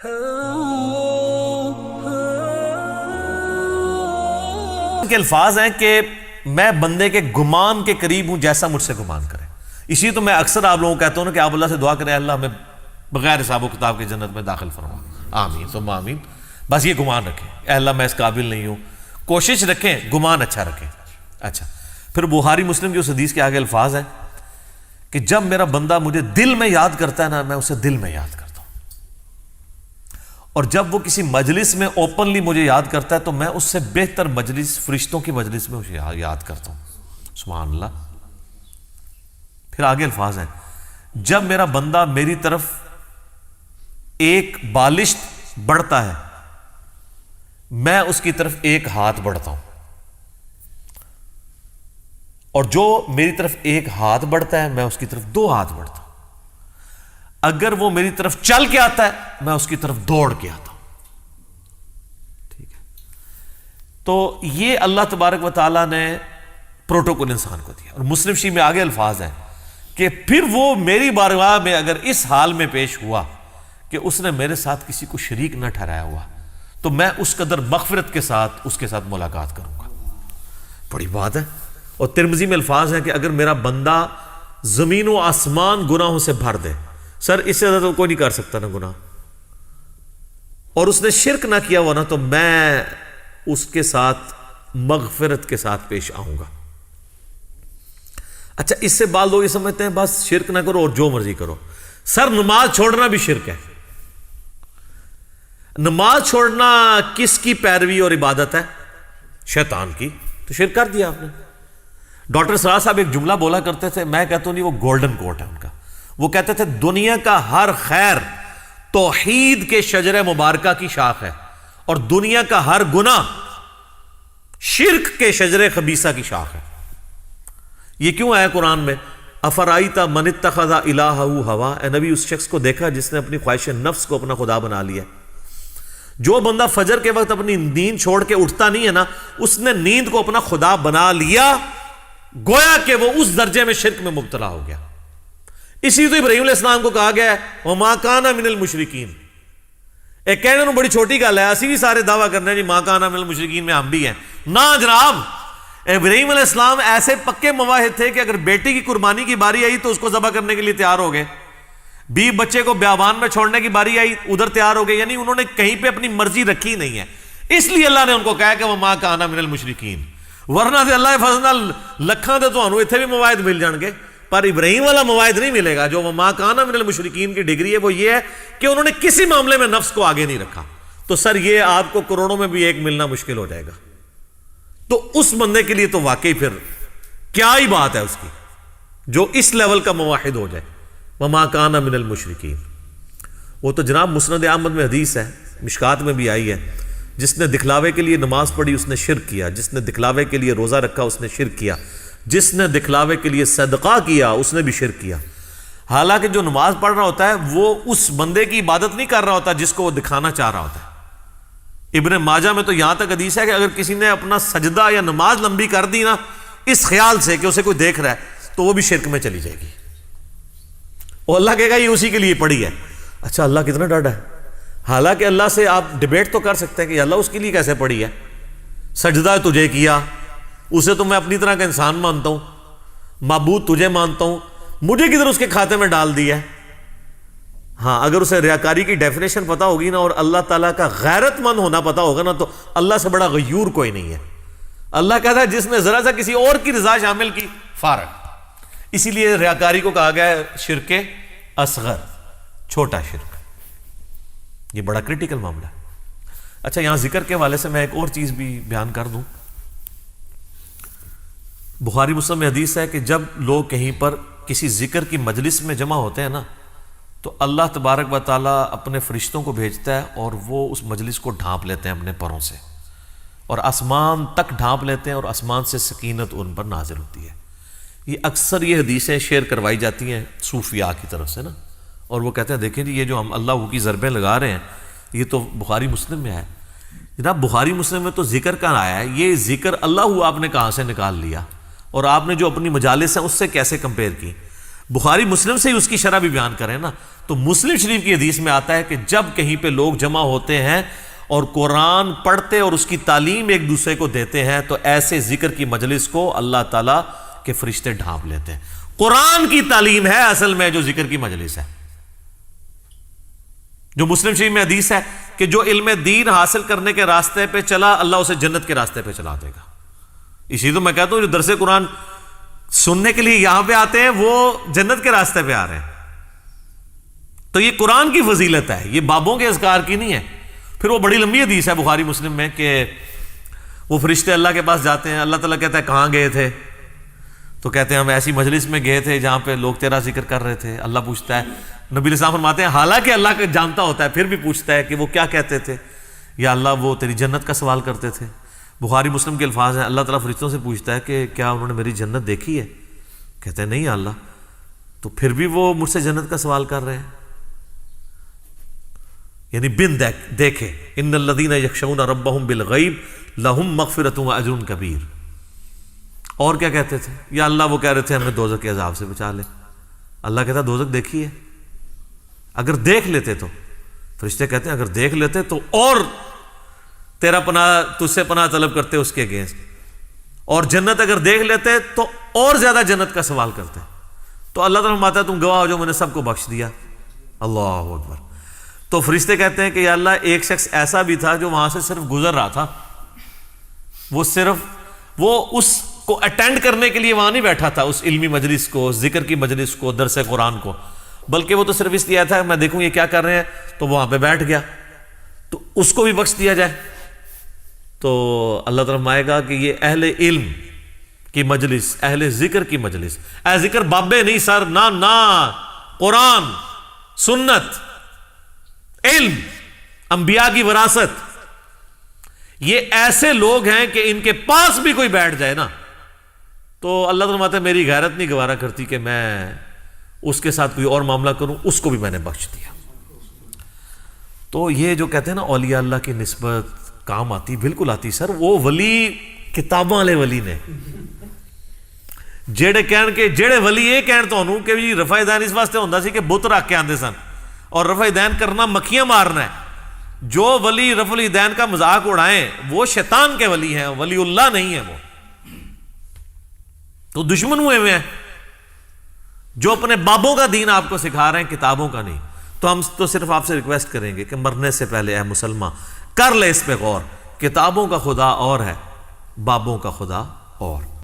کے الفاظ ہیں کہ میں بندے کے گمان کے قریب ہوں جیسا مجھ سے گمان کرے. اسی تو میں اکثر آپ لوگوں کو کہتا ہوں نا کہ آپ اللہ سے دعا کریں اللہ ہمیں بغیر حساب و کتاب کی جنت میں داخل فرما. آمین ثم آمین. بس یہ گمان رکھیں اے اللہ میں اس قابل نہیں ہوں. کوشش رکھیں گمان اچھا رکھیں. اچھا پھر بخاری مسلم کی اس حدیث کے آگے الفاظ ہیں کہ جب میرا بندہ مجھے دل میں یاد کرتا ہے نا میں اسے دل میں یاد کرتا ہوں، اور جب وہ کسی مجلس میں اوپنلی مجھے یاد کرتا ہے تو میں اس سے بہتر مجلس فرشتوں کی مجلس میں اسے یاد کرتا ہوں. سبحان اللہ. پھر آگے الفاظ ہیں جب میرا بندہ میری طرف ایک بالشت بڑھتا ہے میں اس کی طرف ایک ہاتھ بڑھتا ہوں، اور جو میری طرف ایک ہاتھ بڑھتا ہے میں اس کی طرف دو ہاتھ بڑھتا ہوں. اگر وہ میری طرف چل کے آتا ہے میں اس کی طرف دوڑ کے آتا ہوں. ٹھیک ہے. تو یہ اللہ تبارک و تعالیٰ نے پروٹوکول انسان کو دیا. اور مسلم شریف میں آگے الفاظ ہیں کہ پھر وہ میری بارگاہ میں اگر اس حال میں پیش ہوا کہ اس نے میرے ساتھ کسی کو شریک نہ ٹھہرایا ہوا تو میں اس قدر مغفرت کے ساتھ اس کے ساتھ ملاقات کروں گا. بڑی بات ہے. اور ترمذی میں الفاظ ہیں کہ اگر میرا بندہ زمین و آسمان گناہوں سے بھر دے، سر اس سے زیادہ تو کوئی نہیں کر سکتا نا گناہ، اور اس نے شرک نہ کیا ہوا نا تو میں اس کے ساتھ مغفرت کے ساتھ پیش آؤں گا. اچھا اس سے بعض لوگ یہ سمجھتے ہیں بس شرک نہ کرو اور جو مرضی کرو. سر نماز چھوڑنا بھی شرک ہے. نماز چھوڑنا کس کی پیروی اور عبادت ہے؟ شیطان کی. تو شرک کر دیا آپ نے. ڈاکٹر سرار صاحب ایک جملہ بولا کرتے تھے، میں کہتا ہوں نہیں وہ گولڈن کوٹ ہے ان کا. وہ کہتے تھے دنیا کا ہر خیر توحید کے شجر مبارکہ کی شاخ ہے، اور دنیا کا ہر گناہ شرک کے شجر خبیثہ کی شاخ ہے. یہ کیوں آیا قرآن میں؟ افرائیت من اتخذ الہہ ہوا. اے نبی اس شخص کو دیکھا جس نے اپنی خواہش نفس کو اپنا خدا بنا لیا. جو بندہ فجر کے وقت اپنی نیند چھوڑ کے اٹھتا نہیں ہے نا اس نے نیند کو اپنا خدا بنا لیا، گویا کہ وہ اس درجے میں شرک میں مبتلا ہو گیا. اسی تو ابراہیم علیہ السلام کو کہا گیا ہے وَمَا كَانَ مِنَ الْمُشْرِكِينَ. ایک کہنے میں بڑی چھوٹی گل ہے، اسی بھی سارے دعویٰ کرنے ہیں جی مَا كَانَ مِنَ الْمُشْرِكِينَ میں ہم بھی ہیں. نہ جناب، ابراہیم علیہ السلام ایسے پکے مواحد تھے کہ اگر بیٹی کی قربانی کی باری آئی تو اس کو ذبح کرنے کے لیے تیار ہو گئے. بچے کو بیابان میں چھوڑنے کی باری آئی ادھر تیار ہو گئے. یعنی انہوں نے کہیں پہ اپنی مرضی رکھی نہیں ہے. اس لیے اللہ نے ان کو کہا کہ وَمَا كَانَ مِنَ الْمُشْرِكِينَ. ورنہ سے اللہ فضل لکھاں دے تو اتنے بھی مواعد مل جان گے، پر ابراہیم والا مواعد نہیں ملے گا. جو وَمَا كَانَ مِنَ الْمُشْرِكِينَ کی ڈگری ہے وہ یہ ہے کہ انہوں نے کسی معاملے میں نفس کو آگے نہیں رکھا. تو سر یہ آپ کو کروڑوں میں بھی ایک ملنا مشکل ہو جائے گا. تو اس بندے کے لیے تو واقعی پھر کیا ہی بات ہے اس کی جو اس لیول کا موحد ہو جائے. وَمَا كَانَ مِنَ الْمُشْرِكِينَ. وہ تو جناب مسند احمد میں حدیث ہے، مشکات میں بھی آئی ہے، جس نے دکھلاوے کے لیے نماز پڑھی اس نے شرک کیا، جس نے دکھلاوے کے لیے روزہ رکھا اس نے شرک کیا، جس نے دکھلاوے کے لیے صدقہ کیا اس نے بھی شرک کیا. حالانکہ جو نماز پڑھ رہا ہوتا ہے وہ اس بندے کی عبادت نہیں کر رہا ہوتا جس کو وہ دکھانا چاہ رہا ہوتا ہے. ابن ماجہ میں تو یہاں تک حدیث ہے کہ اگر کسی نے اپنا سجدہ یا نماز لمبی کر دی نا اس خیال سے کہ اسے کوئی دیکھ رہا ہے تو وہ بھی شرک میں چلی جائے گی. اور اللہ کہے گا یہ اسی کے لیے پڑھی ہے. اچھا اللہ کتنا ڈاڈا ہے. حالانکہ اللہ سے آپ ڈیبیٹ تو کر سکتے ہیں کہ اللہ اس کے لیے کیسے پڑھی ہے. سجدہ تجھے کیا، اسے تو میں اپنی طرح کا انسان مانتا ہوں، معبود تجھے مانتا ہوں، مجھے کدھر اس کے کھاتے میں ڈال دیا ہے. ہاں اگر اسے ریاکاری کی ڈیفینیشن پتا ہوگی نا اور اللہ تعالیٰ کا غیرت مند ہونا پتا ہوگا نا تو اللہ سے بڑا غیور کوئی نہیں ہے. اللہ کہتا ہے جس نے ذرا سا کسی اور کی رضا شامل کی فارغ. اسی لیے ریاکاری کو کہا گیا ہے شرک اصغر، چھوٹا شرک. یہ بڑا کریٹیکل معاملہ ہے. اچھا یہاں ذکر کے حوالے سے میں ایک اور چیز بھی بیان کر دوں. بخاری مسلم میں حدیث ہے کہ جب لوگ کہیں پر کسی ذکر کی مجلس میں جمع ہوتے ہیں نا تو اللہ تبارک و تعالیٰ اپنے فرشتوں کو بھیجتا ہے اور وہ اس مجلس کو ڈھانپ لیتے ہیں اپنے پروں سے اور آسمان تک ڈھانپ لیتے ہیں اور آسمان سے سکینت ان پر نازل ہوتی ہے. یہ اکثر یہ حدیثیں شیئر کروائی جاتی ہیں صوفیاء کی طرف سے نا، اور وہ کہتے ہیں دیکھیں جی یہ جو ہم اللہ کی ضربیں لگا رہے ہیں یہ تو بخاری مسلم میں ہے. جناب بخاری مسلم میں تو ذکر کا آیا ہے، یہ ذکر اللہ آپ نے کہاں سے نکال لیا اور آپ نے جو اپنی مجالس ہیں اس سے کیسے کمپیئر کی. بخاری مسلم سے ہی اس کی شرح بھی بیان کریں نا، تو مسلم شریف کی حدیث میں آتا ہے کہ جب کہیں پہ لوگ جمع ہوتے ہیں اور قرآن پڑھتے اور اس کی تعلیم ایک دوسرے کو دیتے ہیں تو ایسے ذکر کی مجلس کو اللہ تعالیٰ کے فرشتے ڈھانپ لیتے ہیں. قرآن کی تعلیم ہے اصل میں جو ذکر کی مجلس ہے. جو مسلم شریف میں حدیث ہے کہ جو علم دین حاصل کرنے کے راستے پہ چلا اللہ اسے جنت کے راستے پہ چلا دے گا. اسی تو میں کہتا ہوں جو درس قرآن سننے کے لیے یہاں پہ آتے ہیں وہ جنت کے راستے پہ آ رہے ہیں. تو یہ قرآن کی فضیلت ہے، یہ بابوں کے اذکار کی نہیں ہے. پھر وہ بڑی لمبی حدیث ہے بخاری مسلم میں کہ وہ فرشتے اللہ کے پاس جاتے ہیں، اللہ تعالیٰ کہتا ہے کہاں گئے تھے؟ تو کہتے ہیں ہم ایسی مجلس میں گئے تھے جہاں پہ لوگ تیرا ذکر کر رہے تھے. اللہ پوچھتا ہے، نبی علیہ السلام فرماتے ہیں حالانکہ اللہ کا جانتا ہوتا ہے پھر بھی پوچھتا ہے کہ وہ کیا کہتے تھے؟ یا اللہ وہ تیری جنت کا سوال کرتے تھے. بخاری مسلم کے الفاظ ہیں، اللہ تعالیٰ فرشتوں سے پوچھتا ہے کہ کیا انہوں نے میری جنت دیکھی ہے؟ کہتے ہیں نہیں یا اللہ. تو پھر بھی وہ مجھ سے جنت کا سوال کر رہے ہیں، یعنی بن دیکھے. ان الذین یخشون ربہم بالغیب لہم مغفرۃ واجر کبیر. اور کیا کہتے تھے؟ یا اللہ وہ کہہ رہے تھے ہمیں دوزخ کے عذاب سے بچا لے. اللہ کہتا دوزخ دیکھی ہے؟ اگر دیکھ لیتے تو، فرشتے کہتے ہیں اگر دیکھ لیتے تو اور تیرا پناہ، تجھ سے پناہ طلب کرتے اس کے اگینسٹ. اور جنت اگر دیکھ لیتے تو اور زیادہ جنت کا سوال کرتے. تو اللہ تعالیٰ فرماتا ہے تم گواہ ہو جو میں نے سب کو بخش دیا. اللہ اکبر. تو فرشتے کہتے ہیں کہ یا اللہ ایک شخص ایسا بھی تھا جو وہاں سے صرف گزر رہا تھا، وہ صرف وہ اس کو اٹینڈ کرنے کے لیے وہاں نہیں بیٹھا تھا، اس علمی مجلس کو، ذکر کی مجلس کو، درس قرآن کو، بلکہ وہ تو صرف اس لیے تھا میں دیکھوں یہ کیا کر رہے ہیں، تو وہاں پہ بیٹھ گیا. تو اس کو بھی بخش دیا جائے. تو اللہ تعالیٰ فرمائے گا کہ یہ اہل علم کی مجلس، اہل ذکر کی مجلس، اے ذکر بابے نہیں سر، نہ قرآن، سنت، علم، انبیاء کی وراثت، یہ ایسے لوگ ہیں کہ ان کے پاس بھی کوئی بیٹھ جائے نا تو اللہ تعالیٰ فرماتا ہے میری غیرت نہیں گوارا کرتی کہ میں اس کے ساتھ کوئی اور معاملہ کروں، اس کو بھی میں نے بخش دیا. تو یہ جو کہتے ہیں نا اولیاء اللہ کی نسبت کام آتی، بالکل آتی سر. وہ ولی کتاباں والے ولی نے جڑے کہن کے جڑے ولی یہ کہن تانوں کہ جی رفع دین اس واسطے ہوندا سی کہ بت رکھ کے آندے سن اور رفع دین کرنا مکھیاں مارنا ہے. جو ولی رفع الدین کا مذاق اڑائیں وہ شیطان کے ولی ہیں، ولی اللہ نہیں ہے. وہ تو دشمن ہوئے ہوئے ہیں جو اپنے بابوں کا دین آپ کو سکھا رہے ہیں، کتابوں کا نہیں. تو ہم تو صرف آپ سے ریکویسٹ کریں گے کہ مرنے سے پہلے اے مسلمان کر لے اس پہ غور. کتابوں کا خدا اور ہے، بابوں کا خدا اور.